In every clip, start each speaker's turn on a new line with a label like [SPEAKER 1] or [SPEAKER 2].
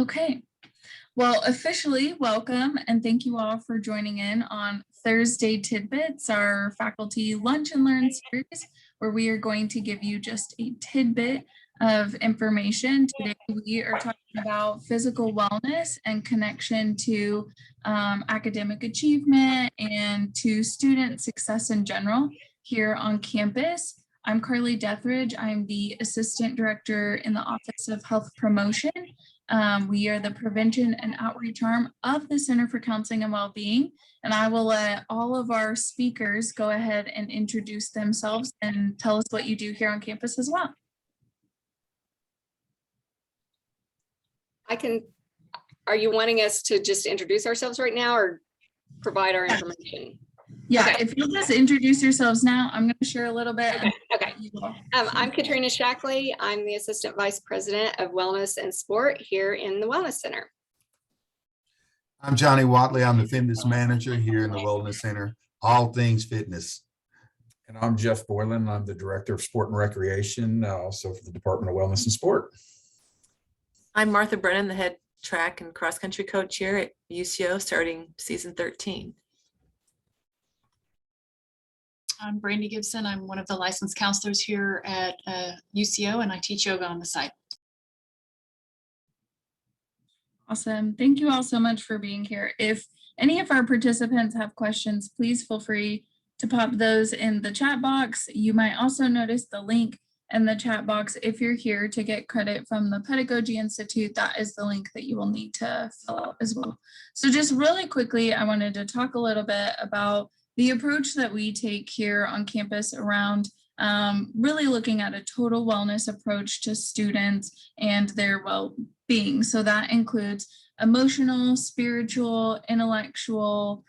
[SPEAKER 1] Okay, well, officially welcome and thank you all for joining in on Thursday Tidbits, our faculty lunch and learn series, where we are going to give you just a tidbit of information. Today we are talking about physical wellness and connection to academic achievement and to student success in general here on campus. I'm Carly Deathridge. I'm the Assistant Director in the Office of Health Promotion. We are the prevention and outreach arm of the Center for Counseling and Wellbeing, and I will let all of our speakers go ahead and introduce themselves and tell us what you do here on campus as well.
[SPEAKER 2] Are you wanting us to just introduce ourselves right now or provide our information?
[SPEAKER 1] Yeah,
[SPEAKER 2] okay.
[SPEAKER 1] If you'll just introduce yourselves now, I'm going to share a little bit.
[SPEAKER 2] Okay. I'm Katrina Shackley. I'm the Assistant Vice President of Wellness and Sport here in the Wellness Center.
[SPEAKER 3] I'm Johnny Watley. I'm the fitness manager here in the Wellness Center, all things fitness.
[SPEAKER 4] And I'm Jeff Boylan. I'm the Director of Sport and Recreation, also for the Department of Wellness and Sport.
[SPEAKER 5] I'm Martha Brennan, the head track and cross country coach here at UCO starting season 13.
[SPEAKER 6] I'm Brandy Gibson. I'm one of the licensed counselors here at UCO, and I teach yoga on the side.
[SPEAKER 1] Awesome. Thank you all so much for being here. If any of our participants have questions, please feel free to pop those in the chat box. You might also notice the link in the chat box. If you're here to get credit from the Pedagogy Institute, that is the link that you will need to fill out as well. So just really quickly, I wanted to talk a little bit about the approach that we take here on campus around really looking at a total wellness approach to students and their well-being. So that includes emotional, spiritual, intellectual,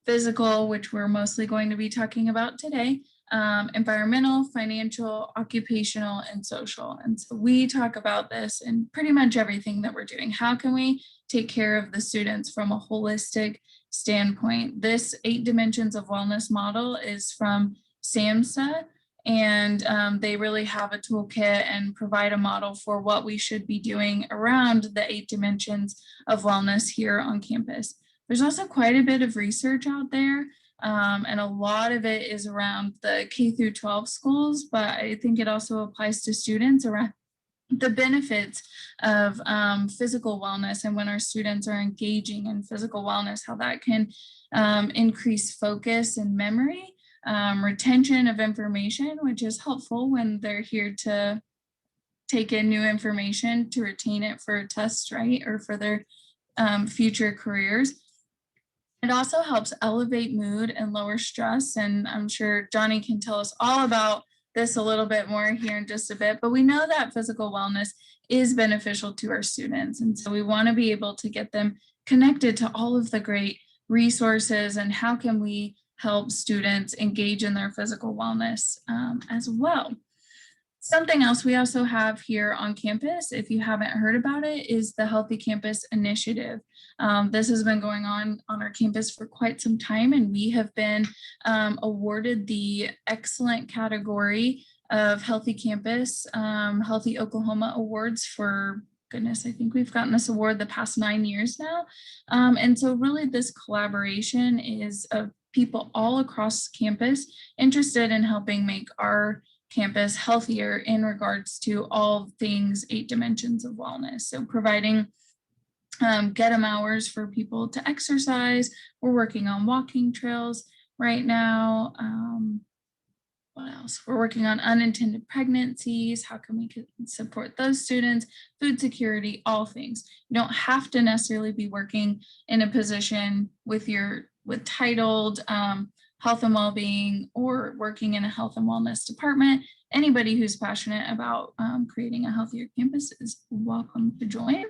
[SPEAKER 1] physical, which we're mostly going to be talking about today, environmental, financial, occupational, and social. And so we talk about this in pretty much everything that we're doing. How can we take care of the students from a holistic standpoint? This 8 Dimensions of Wellness model is from SAMHSA, and they really have a toolkit and provide a model for what we should be doing around the 8 dimensions of wellness here on campus. There's also quite a bit of research out there, and a lot of it is around the K through 12 schools, but I think it also applies to students around the benefits of physical wellness, and when our students are engaging in physical wellness, how that can increase focus and memory, retention of information, which is helpful when they're here to take in new information to retain it for a test, right, or for their future careers. It also helps elevate mood and lower stress, and I'm sure Johnny can tell us all about this a little bit more here in just a bit, but we know that physical wellness is beneficial to our students. And so we want to be able to get them connected to all of the great resources and how can we help students engage in their physical wellness as well. Something else we also have here on campus, if you haven't heard about it, is the Healthy Campus Initiative. This has been going on our campus for quite some time, and we have been awarded the excellent category of Healthy Campus, Healthy Oklahoma Awards for, goodness, I think we've gotten this award the past 9 years now. And so really this collaboration is of people all across campus interested in helping make our campus healthier in regards to all things 8 dimensions of wellness. So providing get 'em hours for people to exercise. We're working on walking trails right now. What else? We're working on unintended pregnancies. How can we support those students? Food security, all things. You don't have to necessarily be working in a position with titled health and well-being or working in a health and wellness department. Anybody who's passionate about creating a healthier campus is welcome to join.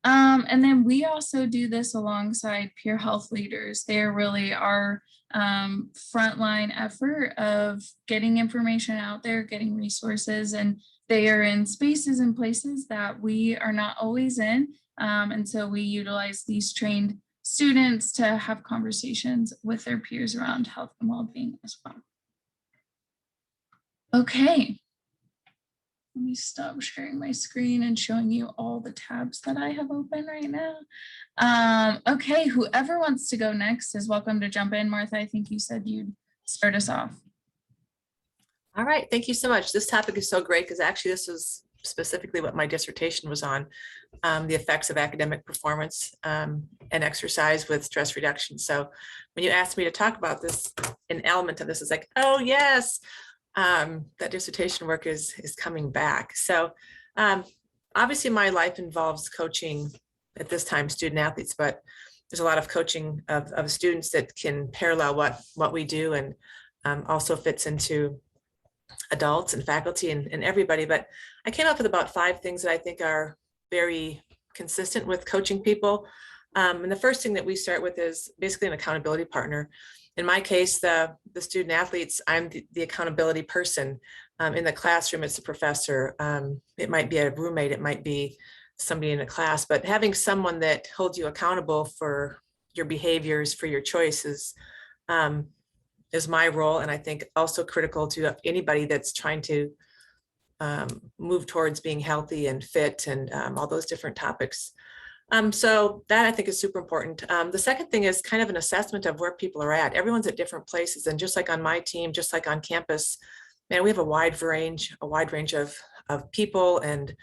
[SPEAKER 1] And then we also do this alongside peer health leaders. They are really our frontline effort of getting information out there, getting resources, and they are in spaces and places that we are not always in. And so we utilize these trained students to have conversations with their peers around health and well-being as well. Okay, Let me stop sharing my screen and showing you all the tabs that I have open right now. Okay, whoever wants to go next is welcome to jump in. Martha, I think you said you'd start us off.
[SPEAKER 5] All right, thank you so much. This topic is so great because actually this was specifically what my dissertation was on, the effects of academic performance and exercise with stress reduction. So when you asked me to talk about this, an element of this is like, oh yes, that dissertation work is coming back. So obviously my life involves coaching at this time student athletes, but there's a lot of coaching of students that can parallel what we do, and also fits into adults and faculty and everybody. But I came up with about 5 things that I think are very consistent with coaching people. And the first thing that we start with is basically an accountability partner. In my case, the student athletes, I'm the accountability person. In the classroom, it's a professor. It might be a roommate, it might be somebody in a class, but having someone that holds you accountable for your behaviors, for your choices, is my role. And I think also critical to anybody that's trying to move towards being healthy and fit and all those different topics. So that I think is super important. The second thing is kind of an assessment of where people are at. Everyone's at different places. And just like on my team, just like on campus, man, we have a wide range of people and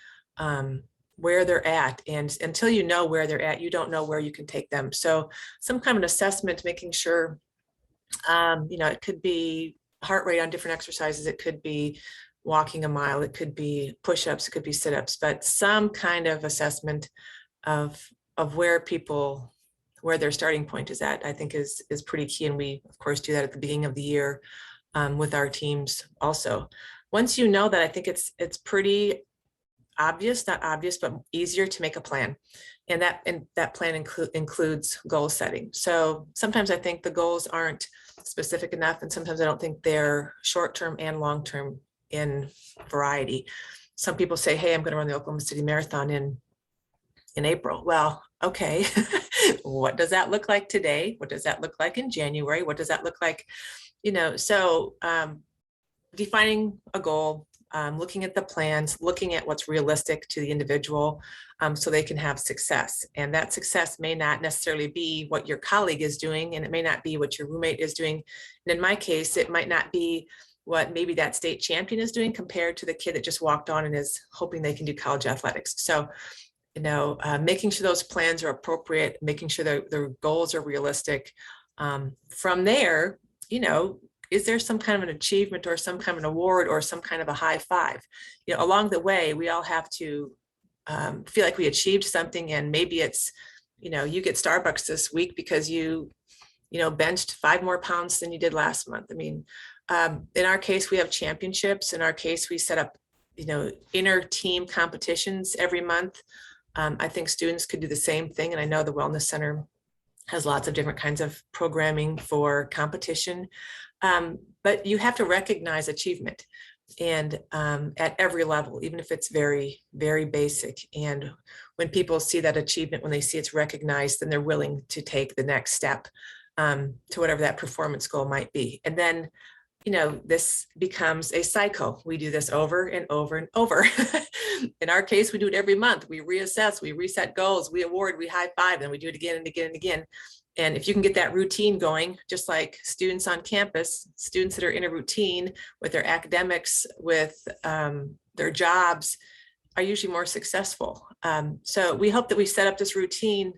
[SPEAKER 5] where they're at. And until you know where they're at, you don't know where you can take them. So some kind of an assessment, making sure, it could be heart rate on different exercises. It could be walking a mile. It could be push-ups. It could be sit-ups, but some kind of assessment of where their starting point is at, I think is pretty key. And we of course do that at the beginning of the year with our teams also. Once you know that, I think it's pretty obvious, not obvious, but easier to make a plan. And that plan includes goal setting. So sometimes I think the goals aren't specific enough, and sometimes I don't think they're short-term and long-term in variety. Some people say, hey, I'm going to run the Oklahoma City Marathon in April. Well, okay, what does that look like today? What does that look like in January? What does that look like? So defining a goal, looking at the plans, looking at what's realistic to the individual, so they can have success. And that success may not necessarily be what your colleague is doing, and it may not be what your roommate is doing. And in my case, it might not be what maybe that state champion is doing compared to the kid that just walked on and is hoping they can do college athletics. So, making sure those plans are appropriate, making sure that their goals are realistic. From there, is there some kind of an achievement or some kind of an award or some kind of a high five? Along the way, we all have to feel like we achieved something, and maybe it's, you get Starbucks this week because you benched 5 more pounds than you did last month. I mean, in our case, we have championships. In our case, we set up, inner team competitions every month. I think students could do the same thing. And I know the Wellness Center has lots of different kinds of programming for competition. But you have to recognize achievement, and at every level, even if it's very, very basic. And when people see that achievement, when they see it's recognized, then they're willing to take the next step to whatever that performance goal might be. And then, this becomes a cycle. We do this over and over and over. In our case, we do it every month. We reassess, we reset goals, we award, we high five, and we do it again and again and again. And if you can get that routine going, just like students on campus, students that are in a routine with their academics, with their jobs, are usually more successful. So we hope that we set up this routine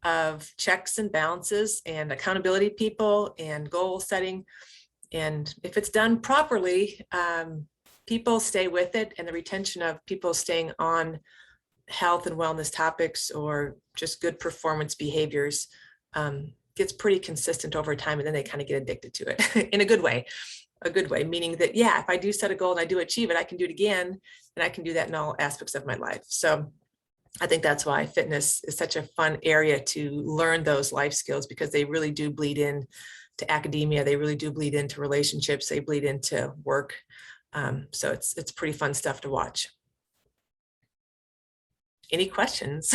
[SPEAKER 5] of checks and balances and accountability people and goal setting. And if it's done properly, people stay with it, and the retention of people staying on health and wellness topics or just good performance behaviors gets pretty consistent over time, and then they kind of get addicted to it in a good way, meaning that, yeah, if I do set a goal and I do achieve it, I can do it again, and I can do that in all aspects of my life. So I think that's why fitness is such a fun area to learn those life skills, because they really do bleed in to academia. They really do bleed into relationships. They bleed into work. So it's pretty fun stuff to watch. Any questions?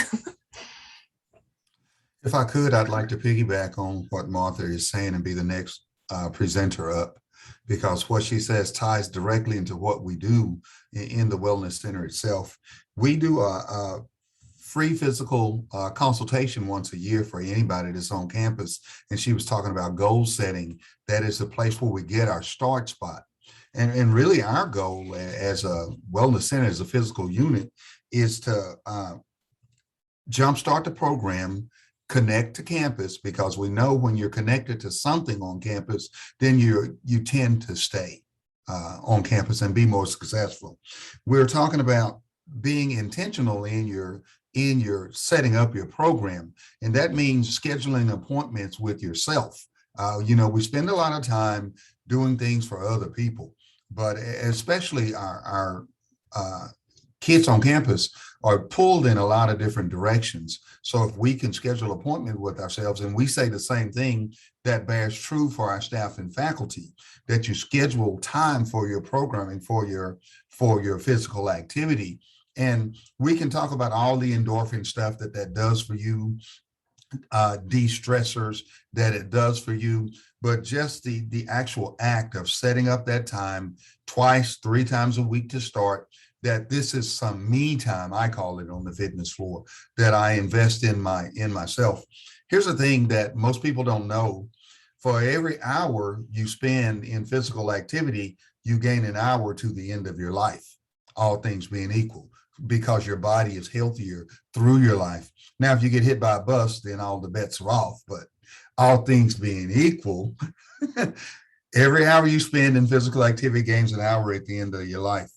[SPEAKER 3] If I could, I'd like to piggyback on what Martha is saying and be the next presenter up, because what she says ties directly into what we do in the Wellness Center itself. We do a free physical consultation once a year for anybody that's on campus. And she was talking about goal setting. That is the place where we get our start spot. And really our goal as a Wellness Center, as a physical unit, is to jumpstart the program, connect to campus, because we know when you're connected to something on campus, then you tend to stay on campus and be more successful. We're talking about being intentional in your setting up your program, and that means scheduling appointments with yourself. We spend a lot of time doing things for other people, but especially our kids on campus are pulled in a lot of different directions. So if we can schedule appointment with ourselves, and we say the same thing that bears true for our staff and faculty, that you schedule time for your programming, for your physical activity. And we can talk about all the endorphin stuff that does for you, de-stressors that it does for you, but just the actual act of setting up that time twice, 3 times a week to start, that this is some me time, I call it, on the fitness floor, that I invest in myself. Here's the thing that most people don't know. For every hour you spend in physical activity, you gain an hour to the end of your life, all things being equal, because your body is healthier through your life. Now, if you get hit by a bus, then all the bets are off, but all things being equal, every hour you spend in physical activity gains an hour at the end of your life.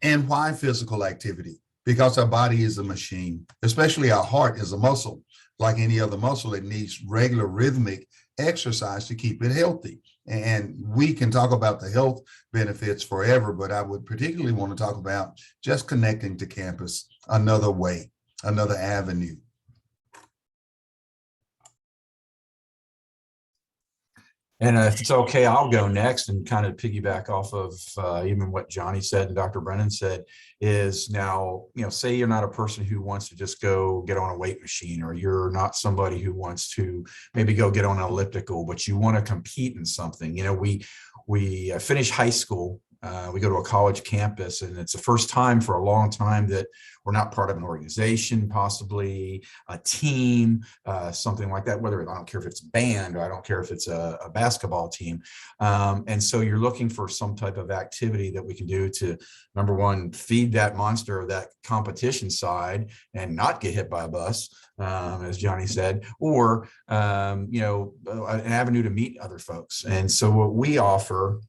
[SPEAKER 3] And why physical activity? Because our body is a machine, especially our heart is a muscle. Like any other muscle, it needs regular rhythmic exercise to keep it healthy. And we can talk about the health benefits forever, but I would particularly want to talk about just connecting to campus another way, another avenue.
[SPEAKER 4] And if it's okay, I'll go next and kind of piggyback off of even what Johnny said and Dr. Brennan said. Is now, say you're not a person who wants to just go get on a weight machine, or you're not somebody who wants to maybe go get on an elliptical, but you want to compete in something. We finish high school, we go to a college campus, and it's the first time for a long time that we're not part of an organization, possibly a team, something like that, whether I don't care if it's a band, or I don't care if it's a basketball team. And so you're looking for some type of activity that we can do to, number one, feed that monster of that competition side and not get hit by a bus, as Johnny said, or, an avenue to meet other folks. And so what we offer,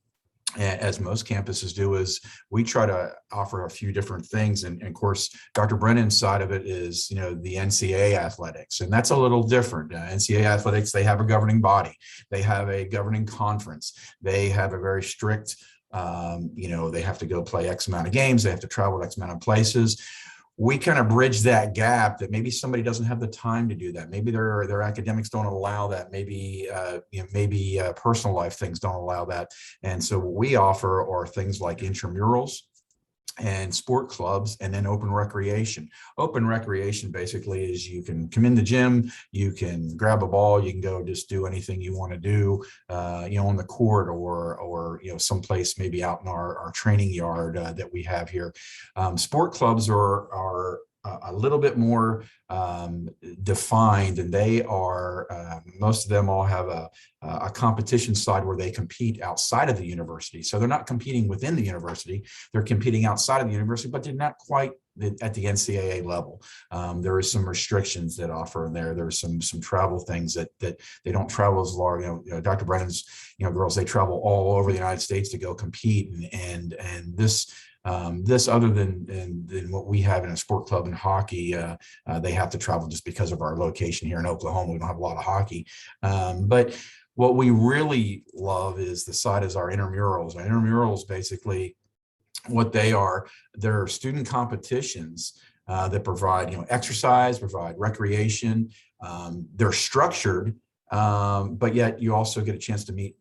[SPEAKER 4] as most campuses do, is we try to offer a few different things. And of course, Dr. Brennan's side of it is, the NCAA athletics, and that's a little different. NCAA athletics, they have a governing body, they have a governing conference, they have a very strict, they have to go play X amount of games, they have to travel X amount of places. We kind of bridge that gap that maybe somebody doesn't have the time to do that. Maybe their academics don't allow that. Maybe personal life things don't allow that. And so what we offer are things like intramurals and sport clubs, and then open recreation. Open recreation basically is you can come in the gym, you can grab a ball, you can go just do anything you want to do, on the court or someplace maybe out in our training yard that we have here. Sport clubs are a little bit more defined, and they are most of them all have a competition side where they compete outside of the university. So they're not competing within the university, they're competing outside of the university, but they're not quite at the NCAA level. There is some restrictions that offer in there. There's some travel things that they don't travel as large. Dr. Brennan's girls, they travel all over the United States to go compete, and this other than what we have in a sport club in hockey, they have to travel just because of our location here in Oklahoma. We don't have a lot of hockey, but what we really love is the side is our intramurals. Our intramurals, basically what they are, they're student competitions that provide exercise, provide recreation. They're structured, but yet you also get a chance to meet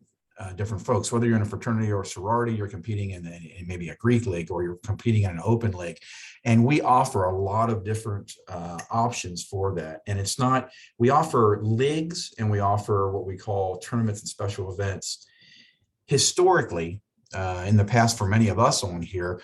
[SPEAKER 4] different folks, whether you're in a fraternity or sorority, you're competing in maybe a Greek league, or you're competing in an open league. And we offer a lot of different options for that. And it's not, we offer leagues and we offer what we call tournaments and special events. Historically, in the past, for many of us on here,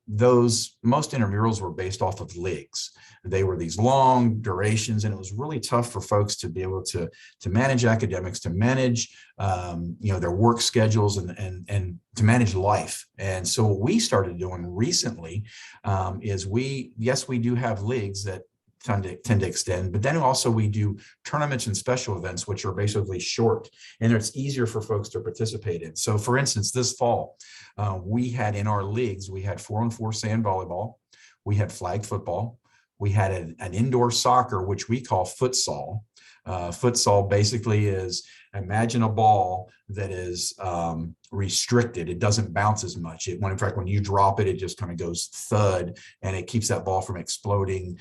[SPEAKER 4] those most intramurals were based off of leagues. They were these long durations, and it was really tough for folks to be able to manage academics, to manage their work schedules, and to manage life. And so what we started doing recently is we do have leagues that tend to extend, but then also we do tournaments and special events, which are basically short, and it's easier for folks to participate in. So for instance, this fall, we had in our leagues, we had 4-on-4 sand volleyball, we had flag football, we had an indoor soccer, which we call futsal. Futsal basically is, imagine a ball that is restricted. It doesn't bounce as much. In fact, when you drop it, it just kind of goes thud, and it keeps that ball from exploding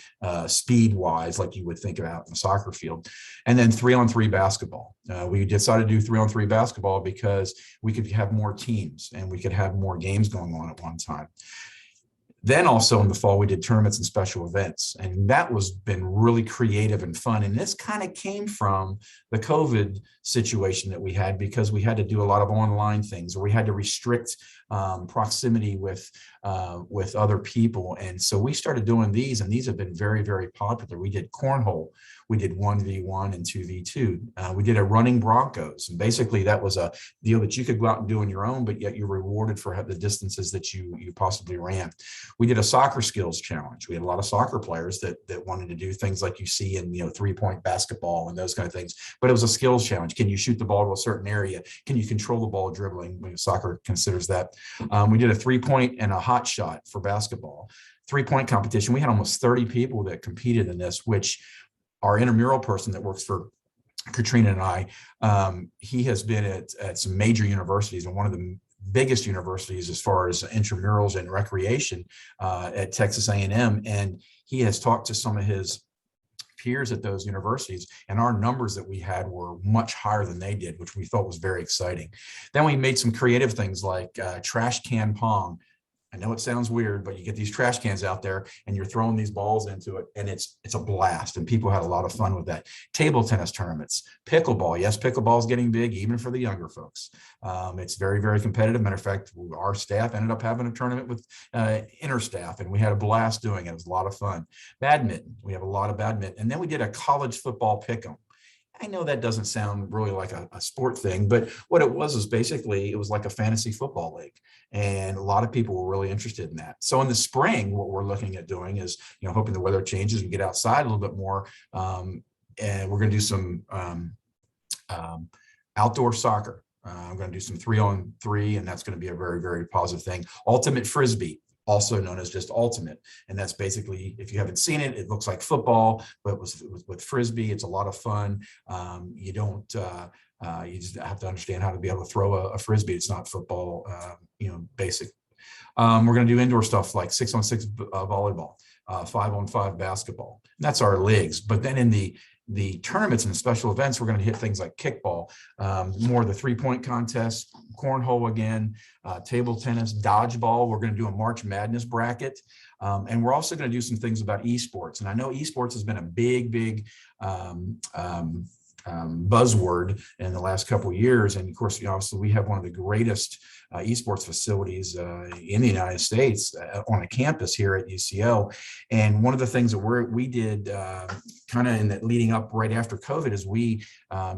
[SPEAKER 4] speed-wise, like you would think about in a soccer field. And then 3-on-3 basketball. We decided to do 3-on-3 basketball because we could have more teams and we could have more games going on at one time. Then also in the fall, we did tournaments and special events, and that was been really creative and fun. And this kind of came from the COVID situation that we had, because we had to do a lot of online things, or we had to restrict proximity with other people. And so we started doing these, and these have been very, very popular. We did cornhole. We did 1v1 and 2v2. We did a running Broncos. And basically that was a deal that you could go out and do on your own, but yet you're rewarded for the distances that you possibly ran. We did a soccer skills challenge. We had a lot of soccer players that wanted to do things like you see in 3-point basketball and those kind of things, but it was a skills challenge. Can you shoot the ball to a certain area? Can you control the ball dribbling? Soccer considers that. We did a 3-point and a hot shot for basketball. 3-point competition. We had almost 30 people that competed in this, which our intramural person that works for Katrina and I, he has been at some major universities, and one of the biggest universities as far as intramurals and recreation at Texas A&M. And he has talked to some of his peers at those universities, and our numbers that we had were much higher than they did, which we thought was very exciting. Then we made some creative things like trash can pong. I know it sounds weird, but you get these trash cans out there and you're throwing these balls into it, and it's a blast, and people had a lot of fun with that. Table tennis tournaments, pickleball. Yes, pickleball is getting big even for the younger folks. It's very, very competitive. Matter of fact, our staff ended up having a tournament with interstaff, and we had a blast doing it. It was a lot of fun. Badminton, we have a lot of badminton. And then we did a college football pick'em. I know that doesn't sound really like a sport thing, but what it was basically, it was like a fantasy football league. And a lot of people were really interested in that. So in the spring, what we're looking at doing is, hoping the weather changes, we get outside a little bit more. And we're going to do some outdoor soccer. I'm going to do some 3-on-3, and that's going to be a very, very positive thing. Ultimate Frisbee, also known as just Ultimate. And that's basically, if you haven't seen it, it looks like football, but with Frisbee. It's a lot of fun. You just have to understand how to be able to throw a Frisbee. It's not football, basic. We're going to do indoor stuff like 6-on-6 volleyball, 5-on-5 basketball. And that's our leagues. But then in the tournaments and special events, we're going to hit things like kickball, more of the 3-point contest, cornhole again, table tennis, dodgeball. We're going to do a March Madness bracket. And we're also going to do some things about esports. And I know esports has been a big buzzword in the last couple of years. And of course, obviously we have one of the greatest esports facilities in the United States on a campus here at UCO. And one of the things that we did kind of in the leading up right after COVID is we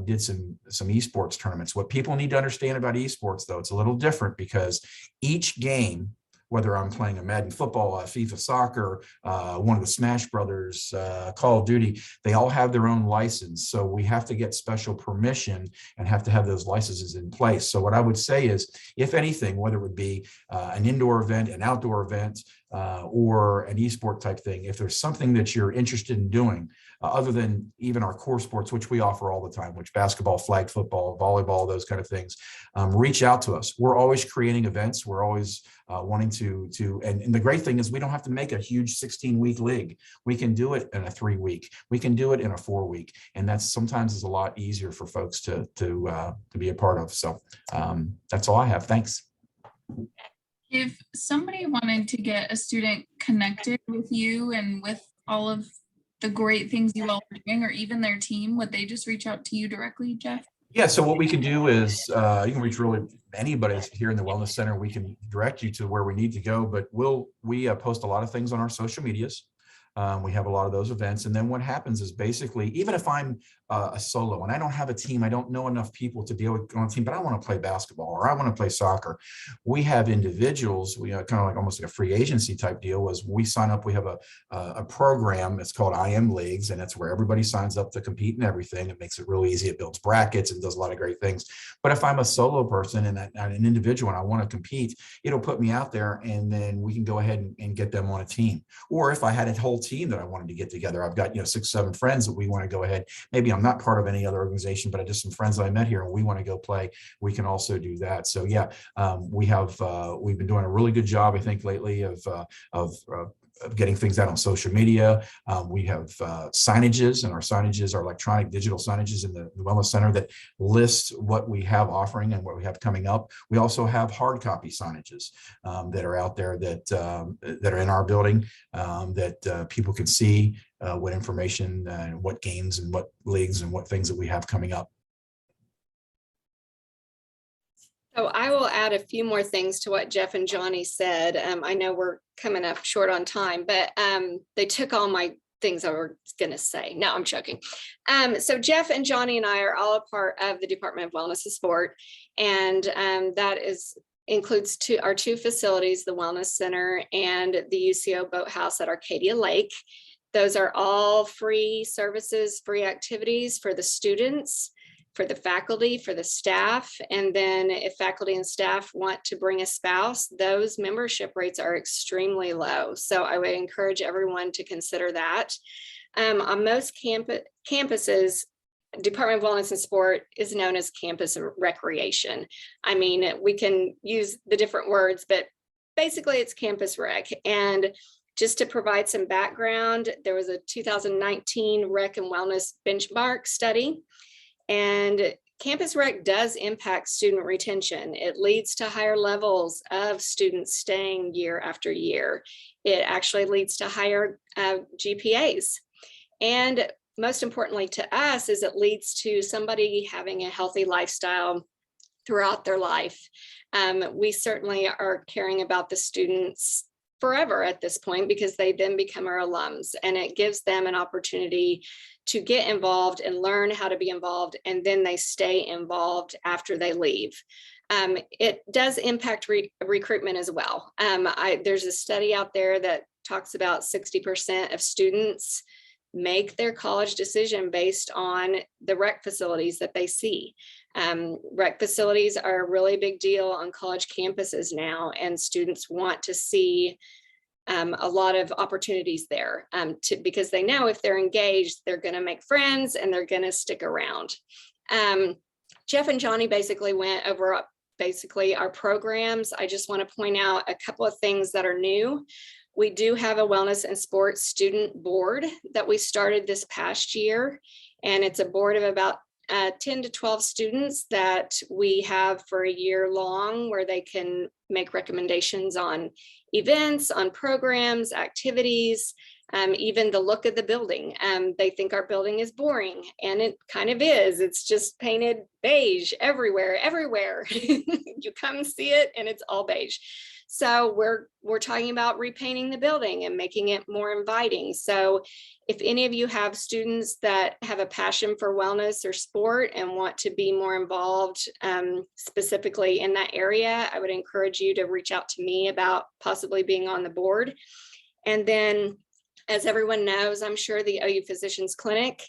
[SPEAKER 4] did some esports tournaments. What people need to understand about esports, though, it's a little different, because each game, whether I'm playing a Madden football, a FIFA soccer, one of the Smash Brothers, Call of Duty, they all have their own license. So we have to get special permission and have to have those licenses in place. So what I would say is, if anything, whether it would be an indoor event, an outdoor event, or an esport type thing, if there's something that you're interested in doing, other than even our core sports, which we offer all the time, which basketball, flag football, volleyball, those kind of things, reach out to us. We're always creating events. We're always wanting and the great thing is we don't have to make a huge 16-week league. We can do it in a 3-week. We can do it in a 4-week. And that's sometimes is a lot easier for folks to be a part of. So that's all I have. Thanks.
[SPEAKER 1] If somebody wanted to get a student connected with you and with all of the great things you all are doing, or even their team, would they just reach out to you directly, Jeff?
[SPEAKER 4] Yeah, so what we can do is you can reach really anybody here in the Wellness Center. We can direct you to where we need to go, but we post a lot of things on our social medias. We have a lot of those events. And then what happens is basically, even if I'm a solo and I don't have a team, I don't know enough people to deal with on a team, but I want to play basketball or I want to play soccer. We have individuals, we kind of like almost like a free agency type deal was we sign up, we have a program, it's called IM Leagues, and it's where everybody signs up to compete and everything. It makes it really easy. It builds brackets and does a lot of great things. But if I'm a solo person and an individual and I want to compete, it'll put me out there and then we can go ahead and get them on a team. Or if I had a whole team that I wanted to get together, I've got 6, 7 friends that we want to go ahead. Maybe I'm not part of any other organization, but I just some friends that I met here and we want to go play. We can also do that. So yeah, we've been doing a really good job, I think, lately of getting things out on social media. We have signages, and our signages are electronic digital signages in the Wellness Center that list what we have offering and what we have coming up. We also have hard copy signages that are out there that are in our building that people can see what information and what games and what leagues and what things that we have coming up.
[SPEAKER 2] So I will add a few more things to what Jeff and Johnny said. I know we're coming up short on time, but they took all my things I was going to say. No, I'm joking. So Jeff and Johnny and I are all a part of the Department of Wellness and Sport, and that includes our 2 facilities, the Wellness Center and the UCO Boathouse at Arcadia Lake. Those are all free services, free activities for the students, for the faculty, for the staff. And then if faculty and staff want to bring a spouse, those membership rates are extremely low. So I would encourage everyone to consider that. On most campuses, Department of Wellness and Sport is known as campus recreation. I mean, we can use the different words, but basically it's campus rec. And just to provide some background, there was a 2019 Rec and Wellness benchmark study. And campus rec does impact student retention. It leads to higher levels of students staying year after year. It actually leads to higher GPAs. And most importantly to us is it leads to somebody having a healthy lifestyle throughout their life. We certainly are caring about the students forever at this point because they then become our alums, and it gives them an opportunity to get involved and learn how to be involved, and then they stay involved after they leave. It does impact recruitment as well. There's a study out there that talks about 60% of students make their college decision based on the rec facilities that they see. Rec facilities are a really big deal on college campuses now, and students want to see a lot of opportunities there because they know if they're engaged, they're going to make friends and they're going to stick around. Jeff and Johnny basically went over our programs. I just want to point out a couple of things that are new. We do have a Wellness and Sports Student Board that we started this past year, and it's a board of about 10 to 12 students that we have for a year long, where they can make recommendations on events, on programs, activities, even the look of the building. They think our building is boring, and it kind of is. It's just painted beige everywhere. You come see it and it's all beige. So we're talking about repainting the building and making it more inviting. So if any of you have students that have a passion for wellness or sport and want to be more involved specifically in that area, I would encourage you to reach out to me about possibly being on the board. And then, as everyone knows, I'm sure the OU Physicians Clinic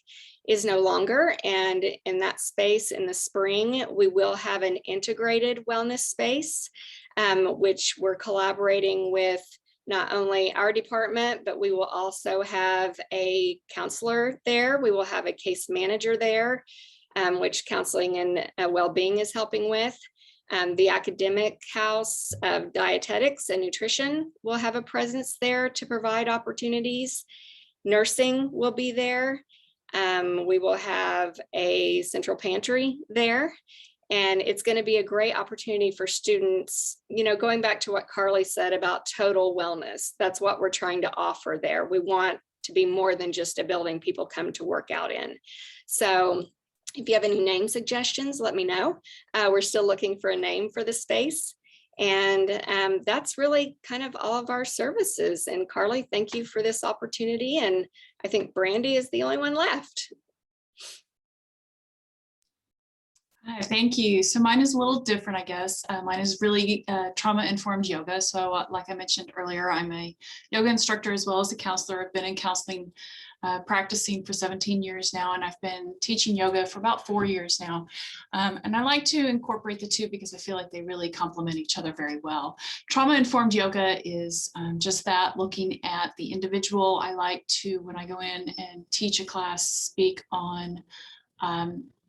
[SPEAKER 2] is no longer. And in that space in the spring, we will have an integrated wellness space, which we're collaborating with not only our department, but we will also have a counselor there. We will have a case manager there, which counseling and well-being is helping with. The academic house of dietetics and nutrition will have a presence there to provide opportunities. Nursing will be there. We will have a central pantry there. And it's going to be a great opportunity for students, you know, going back to what Carly said about total wellness. That's what we're trying to offer there. We want to be more than just a building people come to work out in. So if you have any name suggestions, let me know. We're still looking for a name for the space. And that's really kind of all of our services. And Carly, thank you for this opportunity. And I think Brandy is the only one left.
[SPEAKER 6] Hi, thank you. So mine is a little different, I guess. Mine is really trauma-informed yoga. So like I mentioned earlier, I'm a yoga instructor as well as a counselor. I've been in counseling, practicing for 17 years now, and I've been teaching yoga for about 4 years now. And I like to incorporate the two because I feel like they really complement each other very well. Trauma-informed yoga is just that, looking at the individual. I like to, when I go in and teach a class, speak on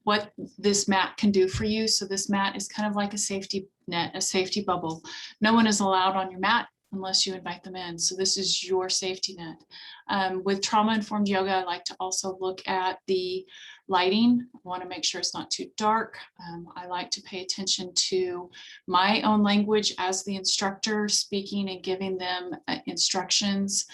[SPEAKER 6] what this mat can do for you. So this mat is kind of like a safety net, a safety bubble. No one is allowed on your mat unless you invite them in. So this is your safety net. With trauma-informed yoga, I like to also look at the lighting. I want to make sure it's not too dark. I like to pay attention to my own language as the instructor, speaking and giving them instructions.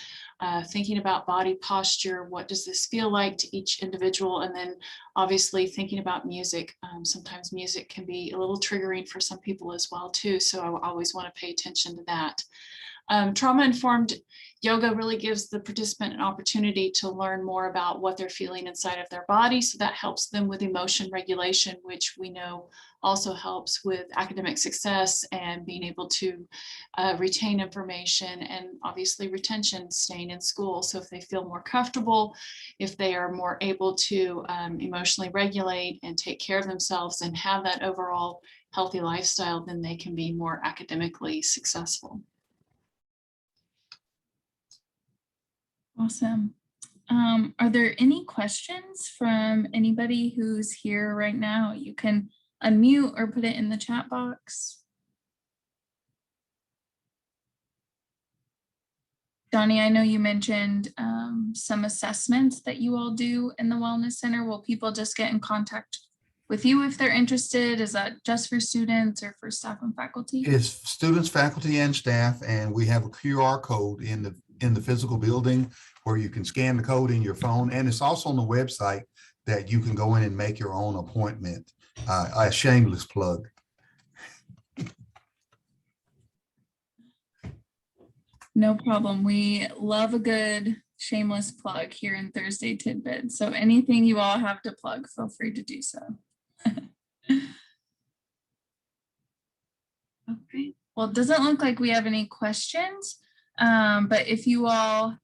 [SPEAKER 6] Thinking about body posture, what does this feel like to each individual? And then obviously thinking about music. Sometimes music can be a little triggering for some people as well too. So I always want to pay attention to that. Trauma-informed yoga really gives the participant an opportunity to learn more about what they're feeling inside of their body. So that helps them with emotion regulation, which we know also helps with academic success and being able to retain information, and obviously retention, staying in school. So if they feel more comfortable, if they are more able to emotionally regulate and take care of themselves and have that overall healthy lifestyle, then they can be more academically successful.
[SPEAKER 1] Awesome. Are there any questions from anybody who's here right now? You can unmute or put it in the chat box. Donnie, I know you mentioned some assessments that you all do in the Wellness Center. Will people just get in contact with you if they're interested? Is that just for students or for staff and faculty?
[SPEAKER 3] It's students, faculty, and staff, and we have a QR code in the physical building where you can scan the code in your phone, and it's also on the website that you can go in and make your own appointment. A shameless plug.
[SPEAKER 1] No problem. We love a good shameless plug here in Thursday Tidbits. So anything you all have to plug, feel free to do so. Okay. Well, it doesn't look like we have any questions, but if you all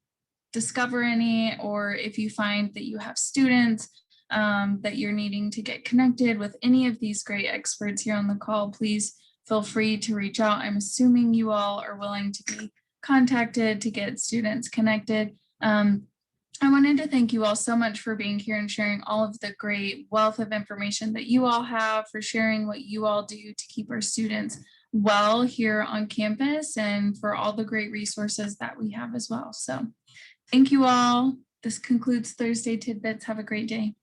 [SPEAKER 1] discover any, or if you find that you have students that you're needing to get connected with any of these great experts here on the call, please feel free to reach out. I'm assuming you all are willing to be contacted to get students connected. I wanted to thank you all so much for being here and sharing all of the great wealth of information that you all have, for sharing what you all do to keep our students well here on campus, and for all the great resources that we have as well. So thank you all. This concludes Thursday Tidbits. Have a great day.